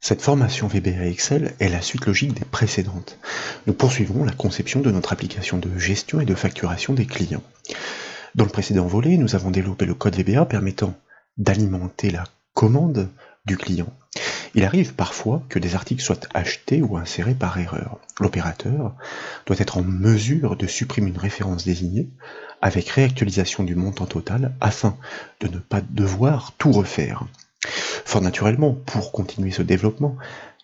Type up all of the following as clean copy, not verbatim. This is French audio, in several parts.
Cette formation VBA Excel est la suite logique des précédentes. Nous poursuivons la conception de notre application de gestion et de facturation des clients. Dans le précédent volet, nous avons développé le code VBA permettant d'alimenter la commande du client. Il arrive parfois que des articles soient achetés ou insérés par erreur. L'opérateur doit être en mesure de supprimer une référence désignée avec réactualisation du montant total afin de ne pas devoir tout refaire. Fort naturellement, pour continuer ce développement,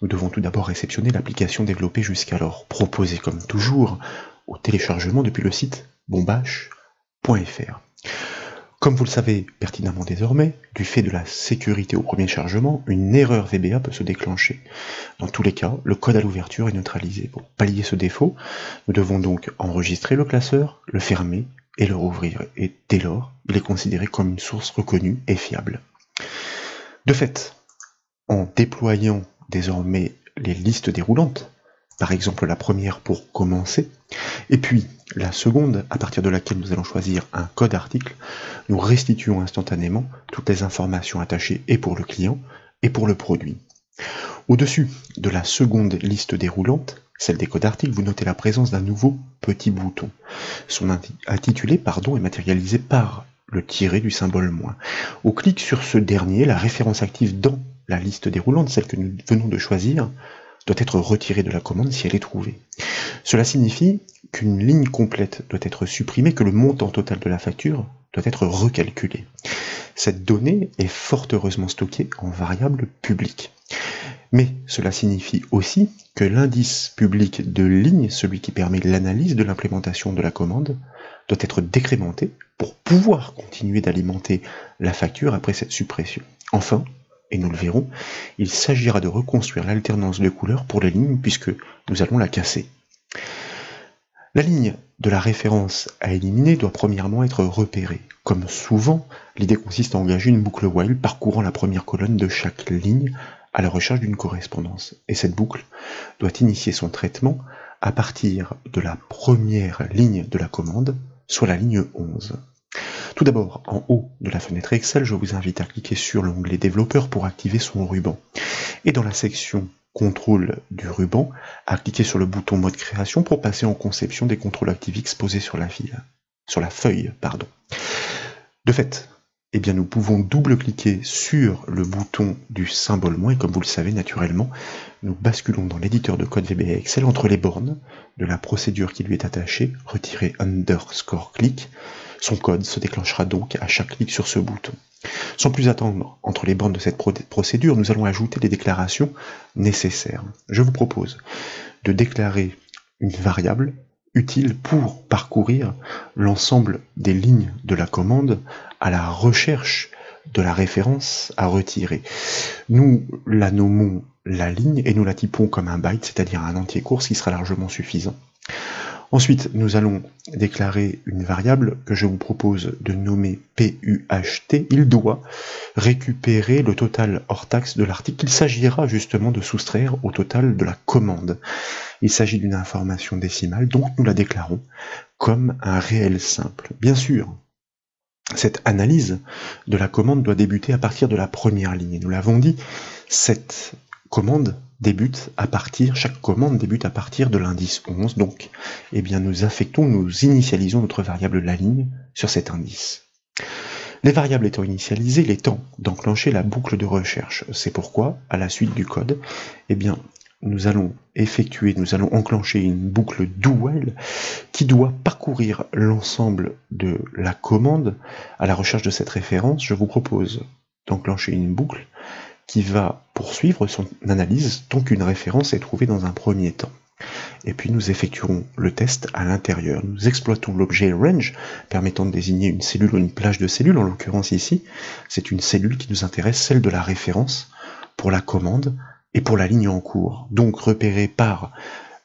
nous devons tout d'abord réceptionner l'application développée jusqu'alors, proposée comme toujours au téléchargement depuis le site bombache.fr. Comme vous le savez pertinemment désormais, du fait de la sécurité au premier chargement, une erreur VBA peut se déclencher. Dans tous les cas, le code à l'ouverture est neutralisé. Pour pallier ce défaut, nous devons donc enregistrer le classeur, le fermer et le rouvrir. Et dès lors, il est considéré comme une source reconnue et fiable. De fait, en déployant désormais les listes déroulantes, par exemple la première pour commencer, et puis la seconde à partir de laquelle nous allons choisir un code article, nous restituons instantanément toutes les informations attachées et pour le client et pour le produit. Au-dessus de la seconde liste déroulante, celle des codes articles, vous notez la présence d'un nouveau petit bouton. Son intitulé est matérialisé par le tiret du symbole moins. Au clic sur ce dernier, la référence active dans la liste déroulante, celle que nous venons de choisir, doit être retirée de la commande si elle est trouvée. Cela signifie qu'une ligne complète doit être supprimée, que le montant total de la facture doit être recalculé. Cette donnée est fort heureusement stockée en variable publique. Mais cela signifie aussi que l'indice public de ligne, celui qui permet l'analyse de l'implémentation de la commande, doit être décrémenté pour pouvoir continuer d'alimenter la facture après cette suppression. Enfin, et nous le verrons, il s'agira de reconstruire l'alternance de couleurs pour les lignes puisque nous allons la casser. La ligne de la référence à éliminer doit premièrement être repérée. Comme souvent, l'idée consiste à engager une boucle while parcourant la première colonne de chaque ligne à la recherche d'une correspondance. Et cette boucle doit initier son traitement à partir de la première ligne de la commande, soit la ligne 11. Tout d'abord, en haut de la fenêtre Excel, je vous invite à cliquer sur l'onglet Développeur pour activer son ruban. Et dans la section Contrôle du ruban, à cliquer sur le bouton Mode Création pour passer en conception des contrôles ActiveX posés sur la feuille. De fait, nous pouvons double-cliquer sur le bouton du symbole moins, et comme vous le savez naturellement, nous basculons dans l'éditeur de code VBA Excel entre les bornes de la procédure qui lui est attachée, retirer underscore click. Son code se déclenchera donc à chaque clic sur ce bouton. Sans plus attendre, entre les bornes de cette procédure, nous allons ajouter les déclarations nécessaires. Je vous propose de déclarer une variable utile pour parcourir l'ensemble des lignes de la commande à la recherche de la référence à retirer. Nous la nommons la ligne et nous la typons comme un byte, c'est-à-dire un entier court, ce qui sera largement suffisant. Ensuite, nous allons déclarer une variable que je vous propose de nommer PUHT. Il doit récupérer le total hors taxe de l'article. Il s'agira justement de soustraire au total de la commande. Il s'agit d'une information décimale, donc nous la déclarons comme un réel simple. Bien sûr, cette analyse de la commande doit débuter à partir de la première ligne. Et nous l'avons dit, chaque commande débute à partir de l'indice 11, donc nous initialisons notre variable la ligne sur cet indice. Les variables étant initialisées, il est temps d'enclencher la boucle de recherche. C'est pourquoi, à la suite du code, nous allons enclencher une boucle do while qui doit parcourir l'ensemble de la commande à la recherche de cette référence. Je vous propose d'enclencher une boucle qui va poursuivre son analyse tant qu'une référence est trouvée dans un premier temps. Et puis nous effectuerons le test à l'intérieur. Nous exploitons l'objet range permettant de désigner une cellule ou une plage de cellules. En l'occurrence ici, c'est une cellule qui nous intéresse, celle de la référence pour la commande et pour la ligne en cours. Donc repérée par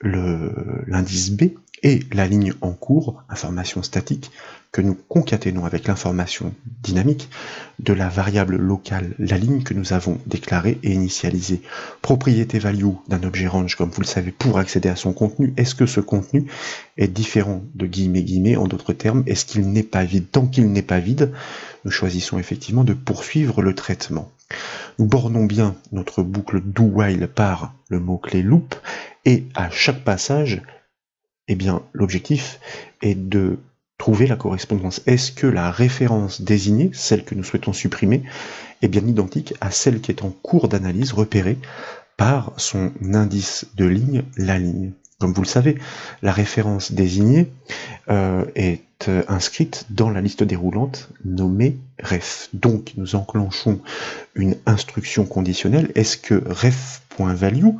l'indice B et la ligne en cours, information statique, que nous concaténons avec l'information dynamique de la variable locale, la ligne que nous avons déclarée et initialisée. Propriété value d'un objet range, comme vous le savez, pour accéder à son contenu. Est-ce que ce contenu est différent de guillemets, en d'autres termes, est-ce qu'il n'est pas vide? Tant qu'il n'est pas vide, nous choisissons effectivement de poursuivre le traitement. Nous bornons bien notre boucle do while par le mot-clé loop, et à chaque passage, eh bien, l'objectif est de trouver la correspondance. Est-ce que la référence désignée, celle que nous souhaitons supprimer, est bien identique à celle qui est en cours d'analyse repérée par son indice de ligne, la ligne. Comme vous le savez, la référence désignée est inscrite dans la liste déroulante nommée ref. Donc nous enclenchons une instruction conditionnelle. Est-ce que ref.value,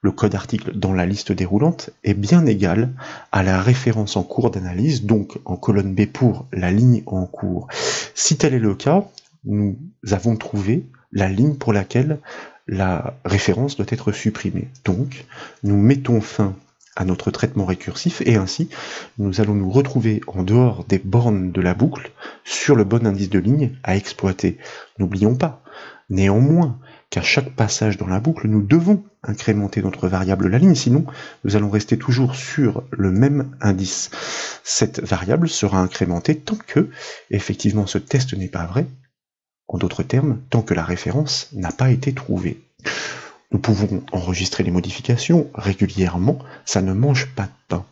le code article dans la liste déroulante, est bien égal à la référence en cours d'analyse, donc en colonne B pour la ligne en cours? Si tel est le cas, nous avons trouvé la ligne pour laquelle la référence doit être supprimée. Donc, nous mettons fin à notre traitement récursif et ainsi, nous allons nous retrouver en dehors des bornes de la boucle sur le bon indice de ligne à exploiter. N'oublions pas, néanmoins, qu'à chaque passage dans la boucle, nous devons incrémenter notre variable la ligne, sinon nous allons rester toujours sur le même indice. Cette variable sera incrémentée tant que, effectivement, ce test n'est pas vrai, en d'autres termes, tant que la référence n'a pas été trouvée. Nous pouvons enregistrer les modifications régulièrement, ça ne mange pas de pain.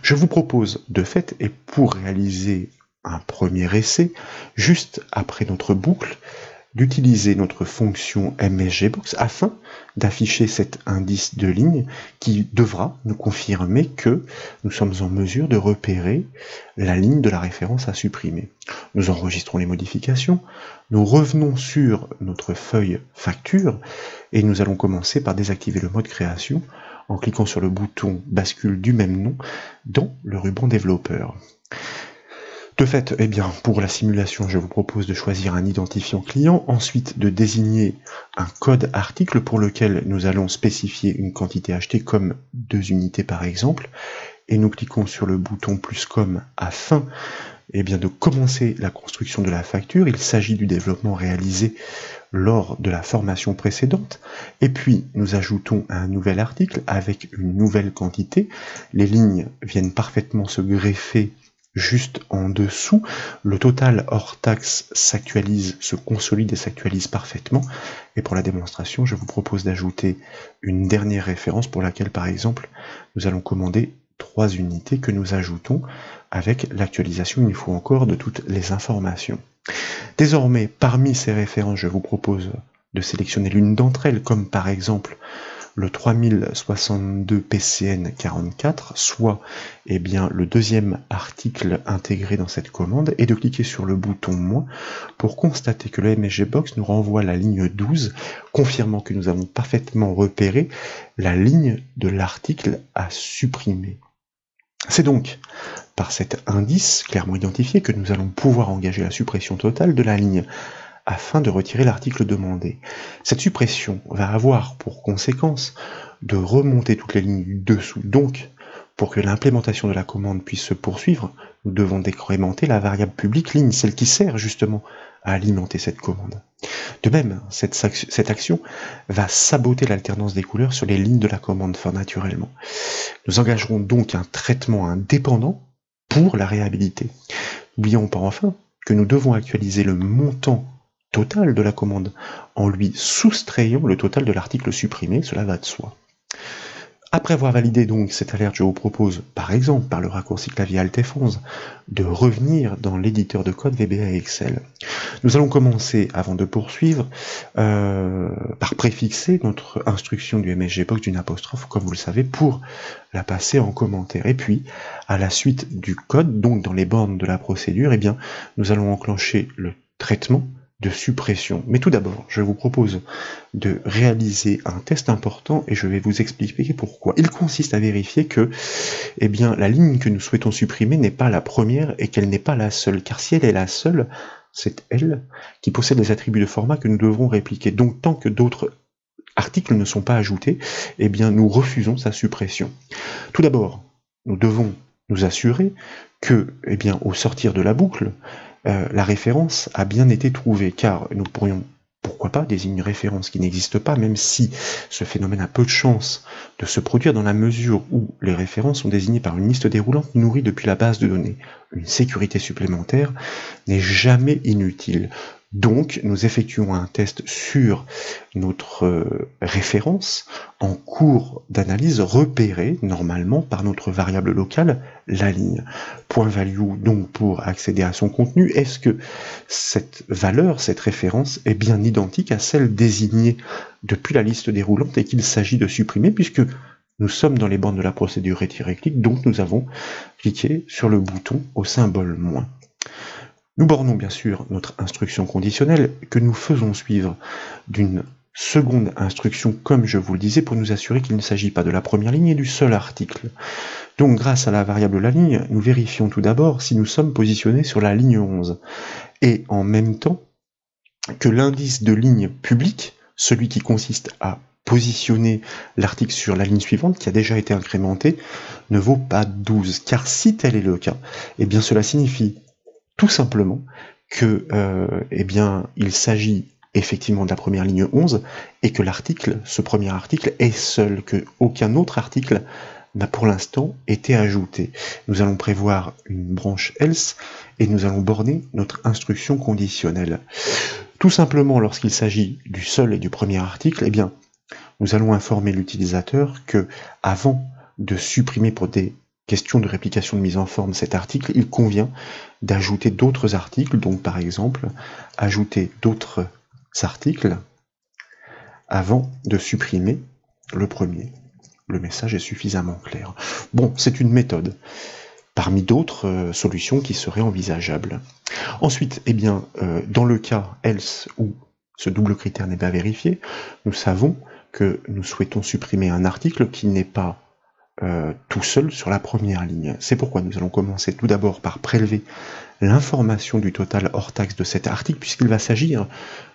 Je vous propose de fait, et pour réaliser un premier essai, juste après notre boucle, d'utiliser notre fonction msgbox afin d'afficher cet indice de ligne qui devra nous confirmer que nous sommes en mesure de repérer la ligne de la référence à supprimer. Nous enregistrons les modifications, nous revenons sur notre feuille facture et nous allons commencer par désactiver le mode création en cliquant sur le bouton bascule du même nom dans le ruban développeur. De fait, eh bien, pour la simulation, je vous propose de choisir un identifiant client, ensuite de désigner un code article pour lequel nous allons spécifier une quantité achetée comme 2 unités par exemple, et nous cliquons sur le bouton plus com afin eh bien, de commencer la construction de la facture. Il s'agit du développement réalisé lors de la formation précédente, et puis nous ajoutons un nouvel article avec une nouvelle quantité. Les lignes viennent parfaitement se greffer juste en dessous, le total hors taxe s'actualise, se consolide et s'actualise parfaitement. Et pour la démonstration, je vous propose d'ajouter une dernière référence pour laquelle, par exemple, nous allons commander 3 unités que nous ajoutons avec l'actualisation, une fois encore, de toutes les informations. Désormais, parmi ces références, je vous propose de sélectionner l'une d'entre elles, comme par exemple le 3062 PCN 44, soit eh bien, le deuxième article intégré dans cette commande, et de cliquer sur le bouton moins pour constater que le msgbox nous renvoie la ligne 12, confirmant que nous avons parfaitement repéré la ligne de l'article à supprimer. C'est donc par cet indice clairement identifié que nous allons pouvoir engager la suppression totale de la ligne afin de retirer l'article demandé. Cette suppression va avoir pour conséquence de remonter toutes les lignes du dessous. Donc, pour que l'implémentation de la commande puisse se poursuivre, nous devons décrémenter la variable publique ligne, celle qui sert justement à alimenter cette commande. De même, cette action va saboter l'alternance des couleurs sur les lignes de la commande, fort naturellement. Nous engagerons donc un traitement indépendant pour la réhabiliter. N'oublions pas enfin que nous devons actualiser le montant total de la commande en lui soustrayant le total de l'article supprimé, cela va de soi. Après avoir validé donc cette alerte, je vous propose, par exemple, par le raccourci clavier Alt F11, de revenir dans l'éditeur de code VBA et Excel. Nous allons commencer, avant de poursuivre, par préfixer notre instruction du msgbox d'une apostrophe, comme vous le savez, pour la passer en commentaire. Et puis, à la suite du code, donc dans les bornes de la procédure, eh bien, nous allons enclencher le traitement de suppression. Mais tout d'abord, je vous propose de réaliser un test important et je vais vous expliquer pourquoi. Il consiste à vérifier que eh bien, la ligne que nous souhaitons supprimer n'est pas la première et qu'elle n'est pas la seule, car si elle est la seule, c'est elle qui possède les attributs de format que nous devrons répliquer. Donc tant que d'autres articles ne sont pas ajoutés, eh bien, nous refusons sa suppression. Tout d'abord, nous devons nous assurer que, eh bien, au sortir de la boucle, la référence a bien été trouvée, car nous pourrions, pourquoi pas, désigner une référence qui n'existe pas, même si ce phénomène a peu de chance de se produire dans la mesure où les références sont désignées par une liste déroulante nourrie depuis la base de données. Une sécurité supplémentaire n'est jamais inutile. Donc, nous effectuons un test sur notre référence en cours d'analyse repérée normalement par notre variable locale, la ligne. Point value, donc, pour accéder à son contenu, est-ce que cette valeur, cette référence, est bien identique à celle désignée depuis la liste déroulante et qu'il s'agit de supprimer, puisque nous sommes dans les bornes de la procédure retirer-clic, donc nous avons cliqué sur le bouton au symbole moins. Nous bornons bien sûr notre instruction conditionnelle que nous faisons suivre d'une seconde instruction, comme je vous le disais, pour nous assurer qu'il ne s'agit pas de la première ligne et du seul article. Donc grâce à la variable la ligne, nous vérifions tout d'abord si nous sommes positionnés sur la ligne 11, et en même temps que l'indice de ligne publique, celui qui consiste à positionner l'article sur la ligne suivante, qui a déjà été incrémentée, ne vaut pas 12, car si tel est le cas, eh bien cela signifie tout simplement que eh bien, il s'agit effectivement de la première ligne 11 et que l'article, ce premier article, est seul, que aucun autre article n'a pour l'instant été ajouté. Nous allons prévoir une branche else et nous allons borner notre instruction conditionnelle. Tout simplement, lorsqu'il s'agit du seul et du premier article, eh bien, nous allons informer l'utilisateur que, avant de supprimer pour des questions de réplication de mise en forme cet article, il convient d'ajouter d'autres articles, donc par exemple, ajouter d'autres articles avant de supprimer le premier. Le message est suffisamment clair. Bon, c'est une méthode, parmi d'autres solutions qui seraient envisageables. Ensuite, eh bien, dans le cas else où ce double critère n'est pas vérifié, nous savons que nous souhaitons supprimer un article qui n'est pas tout seul sur la première ligne. C'est pourquoi nous allons commencer tout d'abord par prélever l'information du total hors taxe de cet article, puisqu'il va s'agir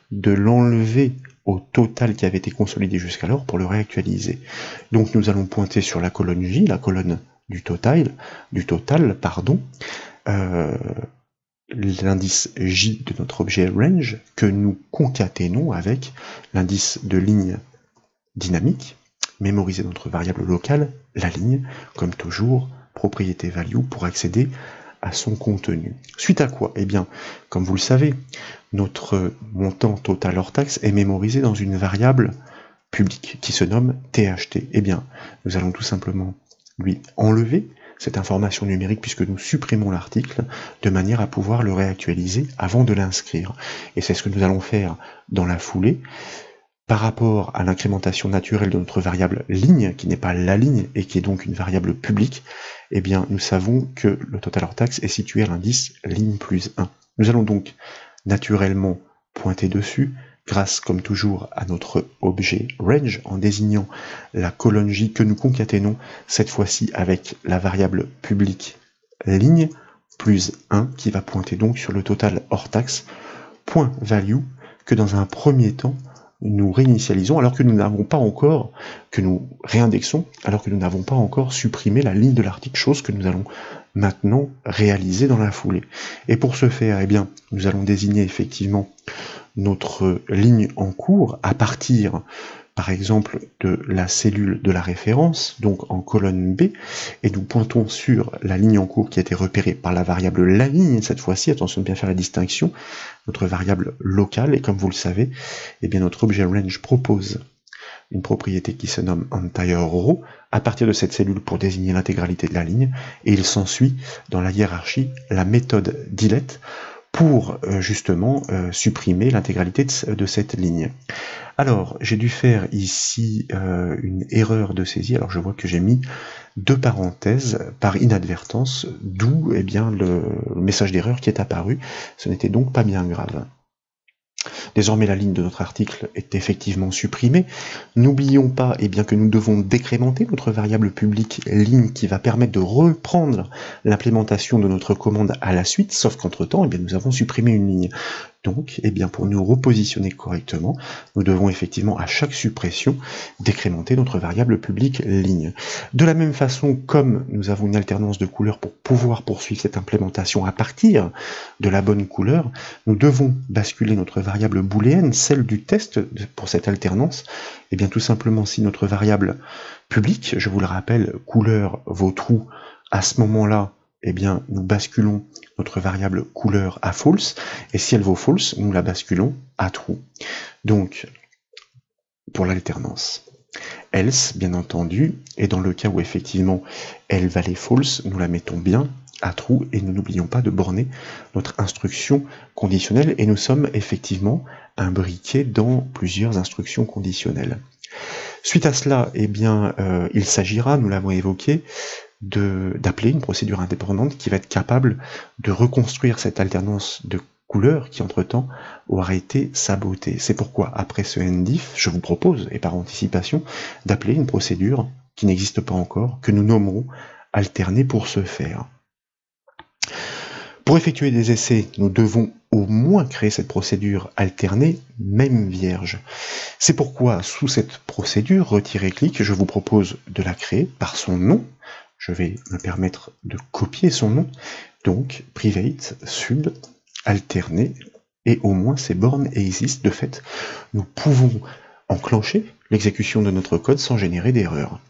de l'enlever au total qui avait été consolidé jusqu'alors pour le réactualiser. Donc nous allons pointer sur la colonne J, la colonne du total, l'indice J de notre objet range que nous concaténons avec l'indice de ligne dynamique, mémoriser notre variable locale, la ligne, comme toujours, propriété value pour accéder à son contenu. Suite à quoi? Eh bien, comme vous le savez, notre montant total hors taxe est mémorisé dans une variable publique qui se nomme THT. Eh bien, nous allons tout simplement lui enlever cette information numérique puisque nous supprimons l'article de manière à pouvoir le réactualiser avant de l'inscrire. Et c'est ce que nous allons faire dans la foulée. Par rapport à l'incrémentation naturelle de notre variable ligne, qui n'est pas la ligne et qui est donc une variable publique, eh bien, nous savons que le total hors taxe est situé à l'indice ligne plus 1. Nous allons donc naturellement pointer dessus, grâce, comme toujours, à notre objet range, en désignant la colonne J que nous concaténons, cette fois-ci avec la variable publique ligne plus 1, qui va pointer donc sur le total hors taxe, point value, que dans un premier temps, nous réinitialisons alors que nous n'avons pas encore, que nous réindexons alors que nous n'avons pas encore supprimé la ligne de l'article, chose que nous allons maintenant réaliser dans la foulée. Et pour ce faire, eh bien, nous allons désigner effectivement notre ligne en cours à partir, par exemple, de la cellule de la référence, donc en colonne B, et nous pointons sur la ligne en cours qui a été repérée par la variable la ligne, cette fois-ci, attention de bien faire la distinction, notre variable locale, et comme vous le savez, eh bien notre objet range propose une propriété qui se nomme entire row à partir de cette cellule pour désigner l'intégralité de la ligne, et il s'ensuit dans la hiérarchie la méthode delete pour justement supprimer l'intégralité de cette ligne. Alors, j'ai dû faire ici une erreur de saisie, alors je vois que j'ai mis deux parenthèses par inadvertance, d'où eh bien, le message d'erreur qui est apparu, ce n'était donc pas bien grave. Désormais, la ligne de notre article est effectivement supprimée. N'oublions pas eh bien, que nous devons décrémenter notre variable publique ligne qui va permettre de reprendre l'implémentation de notre commande à la suite, sauf qu'entre-temps, eh bien, nous avons supprimé une ligne. Donc, eh bien, pour nous repositionner correctement, nous devons effectivement à chaque suppression décrémenter notre variable publique ligne. De la même façon, comme nous avons une alternance de couleurs pour pouvoir poursuivre cette implémentation à partir de la bonne couleur, nous devons basculer notre variable booléenne, celle du test pour cette alternance. Eh bien, tout simplement, si notre variable publique, je vous le rappelle, couleur vaut true, à ce moment-là, eh bien, nous basculons notre variable couleur à false, et si elle vaut false, nous la basculons à true. Donc, pour l'alternance. Else, bien entendu, et dans le cas où effectivement elle valait false, nous la mettons bien à true, et nous n'oublions pas de borner notre instruction conditionnelle, et nous sommes effectivement imbriqués dans plusieurs instructions conditionnelles. Suite à cela, eh bien, il s'agira, nous l'avons évoqué, d'appeler une procédure indépendante qui va être capable de reconstruire cette alternance de couleurs qui entre-temps aura été sabotée. C'est pourquoi, après ce NDIF, je vous propose, et par anticipation, d'appeler une procédure qui n'existe pas encore, que nous nommerons alterner pour ce faire. Pour effectuer des essais, nous devons au moins créer cette procédure alternée, même vierge. C'est pourquoi, sous cette procédure, retirer-clic, je vous propose de la créer par son nom. Je vais me permettre de copier son nom, donc private sub alterner, et au moins ces bornes existent. De fait, nous pouvons enclencher l'exécution de notre code sans générer d'erreur.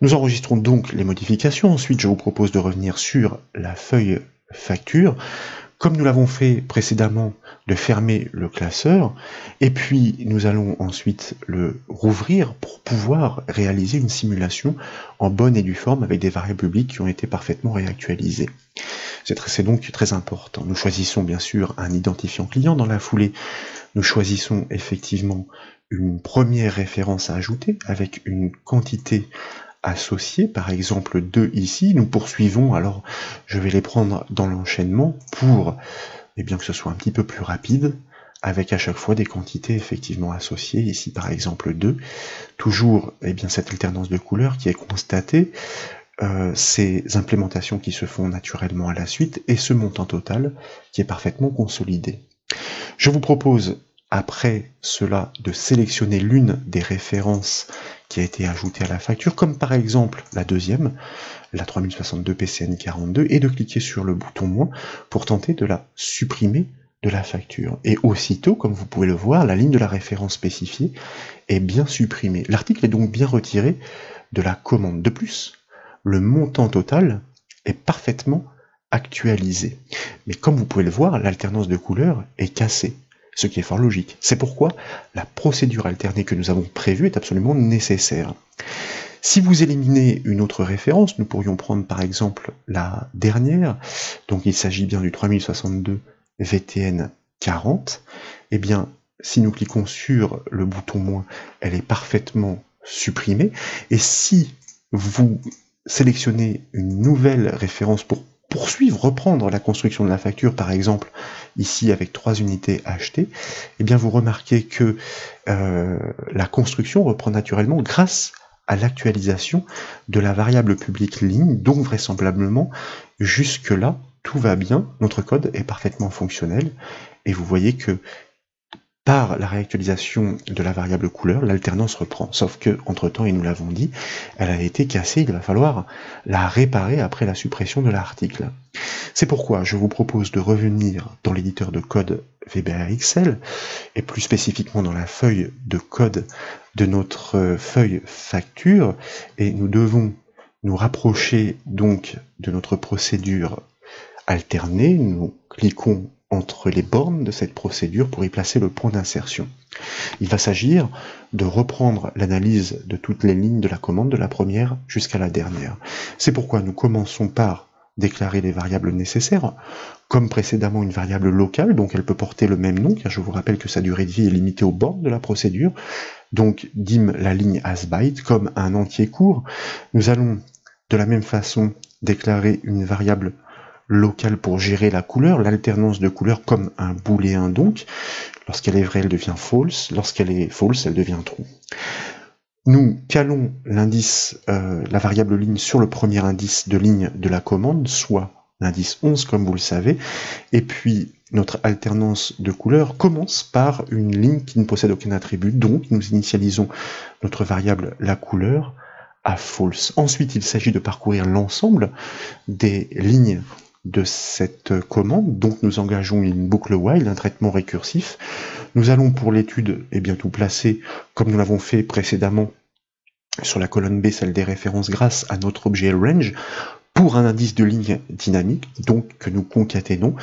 Nous enregistrons donc les modifications. Ensuite, je vous propose de revenir sur la feuille facture, comme nous l'avons fait précédemment, de fermer le classeur, et puis nous allons ensuite le rouvrir pour pouvoir réaliser une simulation en bonne et due forme avec des variables publiques qui ont été parfaitement réactualisées. C'est donc très important. Nous choisissons bien sûr un identifiant client dans la foulée. Nous choisissons effectivement une première référence à ajouter avec une quantité associés, par exemple 2 ici, nous poursuivons, alors je vais les prendre dans l'enchaînement pour bien que ce soit un petit peu plus rapide, avec à chaque fois des quantités effectivement associées, ici par exemple 2, toujours cette alternance de couleurs qui est constatée, ces implémentations qui se font naturellement à la suite, et ce montant total qui est parfaitement consolidé. Je vous propose après cela de sélectionner l'une des références qui a été ajoutée à la facture, comme par exemple la deuxième, la 3062 PCN42, et de cliquer sur le bouton moins pour tenter de la supprimer de la facture. Et aussitôt, comme vous pouvez le voir, la ligne de la référence spécifiée est bien supprimée. L'article est donc bien retiré de la commande. De plus, le montant total est parfaitement actualisé. Mais comme vous pouvez le voir, l'alternance de couleurs est cassée, ce qui est fort logique. C'est pourquoi la procédure alternée que nous avons prévue est absolument nécessaire. Si vous éliminez une autre référence, nous pourrions prendre par exemple la dernière, donc il s'agit bien du 3062 VTN 40, si nous cliquons sur le bouton moins, elle est parfaitement supprimée, et si vous sélectionnez une nouvelle référence pour poursuivre, reprendre la construction de la facture, par exemple ici avec 3 unités achetées, vous remarquez que la construction reprend naturellement grâce à l'actualisation de la variable publique ligne, donc vraisemblablement jusque-là tout va bien, notre code est parfaitement fonctionnel, et vous voyez que par la réactualisation de la variable couleur, l'alternance reprend. Sauf que, entre-temps, et nous l'avons dit, elle a été cassée, il va falloir la réparer après la suppression de l'article. C'est pourquoi je vous propose de revenir dans l'éditeur de code VBA-Excel, et plus spécifiquement dans la feuille de code de notre feuille facture, et nous devons nous rapprocher donc de notre procédure alternée. Nous cliquons entre les bornes de cette procédure pour y placer le point d'insertion. Il va s'agir de reprendre l'analyse de toutes les lignes de la commande de la première jusqu'à la dernière. C'est pourquoi nous commençons par déclarer les variables nécessaires, comme précédemment une variable locale, donc elle peut porter le même nom, car je vous rappelle que sa durée de vie est limitée aux bornes de la procédure, donc dim la ligne asByte comme un entier court. Nous allons de la même façon déclarer une variable locale pour gérer la couleur, l'alternance de couleurs comme un booléen donc. Lorsqu'elle est vraie, elle devient false. Lorsqu'elle est false, elle devient true. Nous calons l'indice, la variable ligne sur le premier indice de ligne de la commande, soit l'indice 11 comme vous le savez, et puis notre alternance de couleurs commence par une ligne qui ne possède aucun attribut, donc nous initialisons notre variable la couleur à false. Ensuite, il s'agit de parcourir l'ensemble des lignes de cette commande, donc nous engageons une boucle while, un traitement récursif. Nous allons pour l'étude tout placer, comme nous l'avons fait précédemment sur la colonne B, celle des références, grâce à notre objet range, pour un indice de ligne dynamique, donc que nous concaténons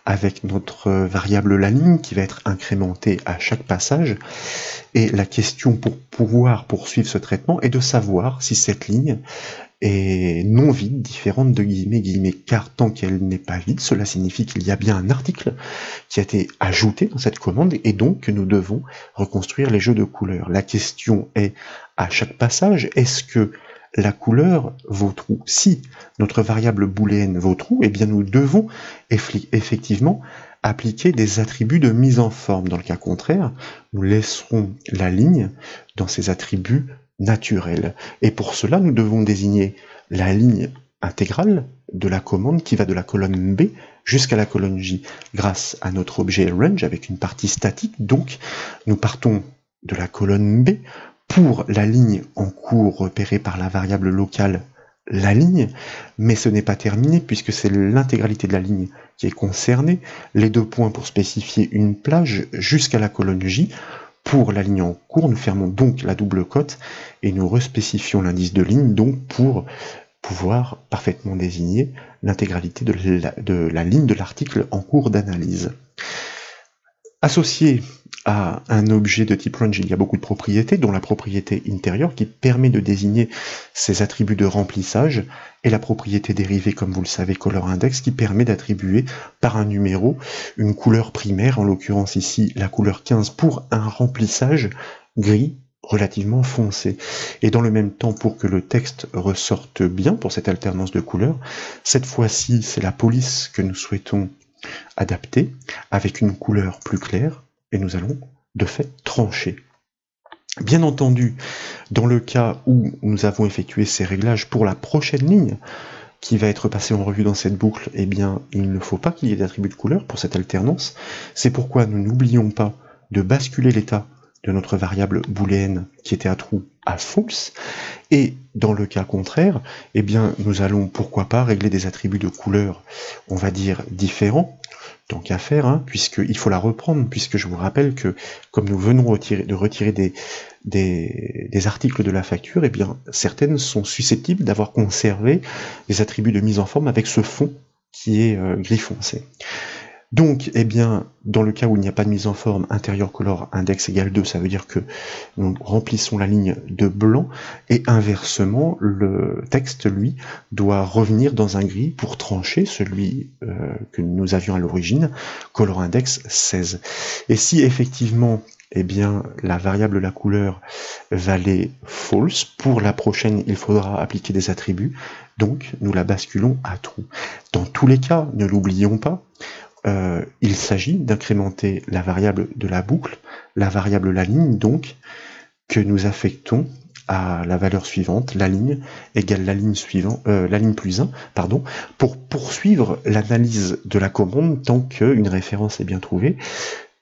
avec notre variable la ligne qui va être incrémentée à chaque passage. Et la question pour pouvoir poursuivre ce traitement est de savoir si cette ligne est non vide, différente de guillemets, car tant qu'elle n'est pas vide, cela signifie qu'il y a bien un article qui a été ajouté dans cette commande et donc que nous devons reconstruire les jeux de couleurs. La question est, à chaque passage, est-ce que la couleur vaut true? Si notre variable booléenne vaut true, eh bien nous devons effectivement appliquer des attributs de mise en forme. Dans le cas contraire, nous laisserons la ligne dans ses attributs naturels. Et pour cela, nous devons désigner la ligne intégrale de la commande qui va de la colonne B jusqu'à la colonne J grâce à notre objet range avec une partie statique. Donc, nous partons de la colonne B pour la ligne en cours repérée par la variable locale la ligne, mais ce n'est pas terminé puisque c'est l'intégralité de la ligne qui est concernée, les 2 points pour spécifier une plage jusqu'à la colonne J. Pour la ligne en cours, nous fermons donc la double cote et nous respécifions l'indice de ligne donc pour pouvoir parfaitement désigner l'intégralité de la ligne de l'article en cours d'analyse. Associé à un objet de type range, il y a beaucoup de propriétés, dont la propriété intérieure qui permet de désigner ses attributs de remplissage, et la propriété dérivée, comme vous le savez, color index, qui permet d'attribuer par un numéro une couleur primaire, en l'occurrence ici la couleur 15 pour un remplissage gris relativement foncé. Et dans le même temps, pour que le texte ressorte bien pour cette alternance de couleurs, cette fois-ci c'est la police que nous souhaitons adapter avec une couleur plus claire, et nous allons de fait trancher. Bien entendu, dans le cas où nous avons effectué ces réglages pour la prochaine ligne qui va être passée en revue dans cette boucle, eh bien il ne faut pas qu'il y ait d'attribut de couleur pour cette alternance. C'est pourquoi nous n'oublions pas de basculer l'état de notre variable booléenne qui était à true à false, et dans le cas contraire, eh bien nous allons pourquoi pas régler des attributs de couleur, on va dire différents, tant qu'à faire, puisqu'il faut la reprendre, puisque je vous rappelle que, comme nous venons de retirer des articles de la facture, eh bien, certaines sont susceptibles d'avoir conservé des attributs de mise en forme avec ce fond qui est gris foncé. Donc, eh bien, dans le cas où il n'y a pas de mise en forme, intérieur color index égale 2, ça veut dire que nous remplissons la ligne de blanc, et inversement, le texte, lui, doit revenir dans un gris pour trancher celui que nous avions à l'origine, color index 16. Et si effectivement, eh bien, la variable la couleur valait false, pour la prochaine, il faudra appliquer des attributs, donc nous la basculons à true. Dans tous les cas, ne l'oublions pas, il s'agit d'incrémenter la variable de la boucle, la variable la ligne donc, que nous affectons à la valeur suivante, la ligne égale la ligne suivante, la ligne plus 1, pardon, pour poursuivre l'analyse de la commande tant qu'une référence est bien trouvée,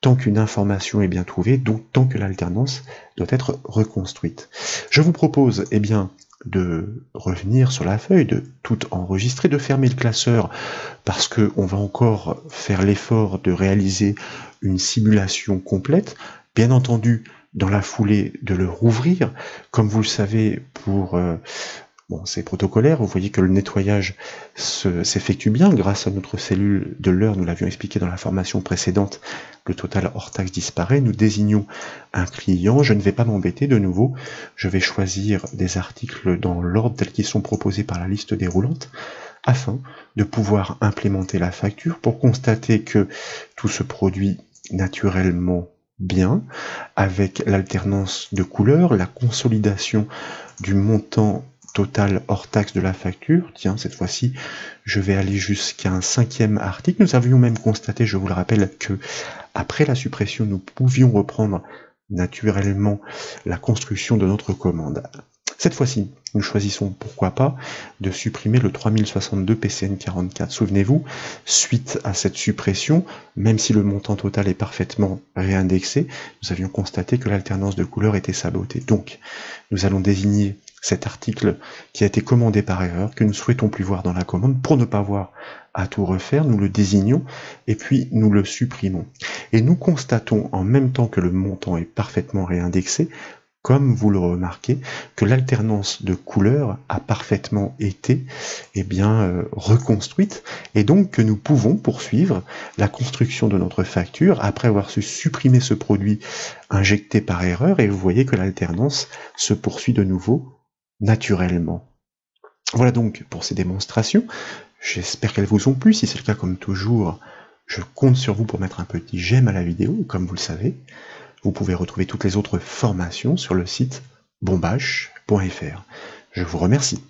tant qu'une information est bien trouvée, donc tant que l'alternance doit être reconstruite. Je vous propose, eh bien, de revenir sur la feuille, de tout enregistrer, de fermer le classeur parce que on va encore faire l'effort de réaliser une simulation complète. Bien entendu, dans la foulée de le rouvrir, comme vous le savez, pour c'est protocolaire, vous voyez que le nettoyage s'effectue bien grâce à notre cellule de l'heure, nous l'avions expliqué dans la formation précédente, le total hors taxe disparaît, nous désignons un client, je ne vais pas m'embêter de nouveau, je vais choisir des articles dans l'ordre tels qu'ils sont proposés par la liste déroulante, afin de pouvoir implémenter la facture pour constater que tout se produit naturellement bien, avec l'alternance de couleurs, la consolidation du montant total hors taxe de la facture. Tiens, cette fois-ci, je vais aller jusqu'à un 5e article. Nous avions même constaté, je vous le rappelle, que après la suppression, nous pouvions reprendre naturellement la construction de notre commande. Cette fois-ci, nous choisissons, pourquoi pas, de supprimer le 3062 PCN44. Souvenez-vous, suite à cette suppression, même si le montant total est parfaitement réindexé, nous avions constaté que l'alternance de couleurs était sabotée. Donc, nous allons désigner cet article qui a été commandé par erreur, que nous ne souhaitons plus voir dans la commande, pour ne pas voir à tout refaire, nous le désignons, et puis nous le supprimons. Et nous constatons, en même temps que le montant est parfaitement réindexé, comme vous le remarquez, que l'alternance de couleurs a parfaitement été reconstruite, et donc que nous pouvons poursuivre la construction de notre facture après avoir su supprimer ce produit injecté par erreur, et vous voyez que l'alternance se poursuit de nouveau naturellement. Voilà donc pour ces démonstrations. J'espère qu'elles vous ont plu. Si c'est le cas, comme toujours, je compte sur vous pour mettre un petit j'aime à la vidéo, comme vous le savez. Vous pouvez retrouver toutes les autres formations sur le site bombache.fr. Je vous remercie.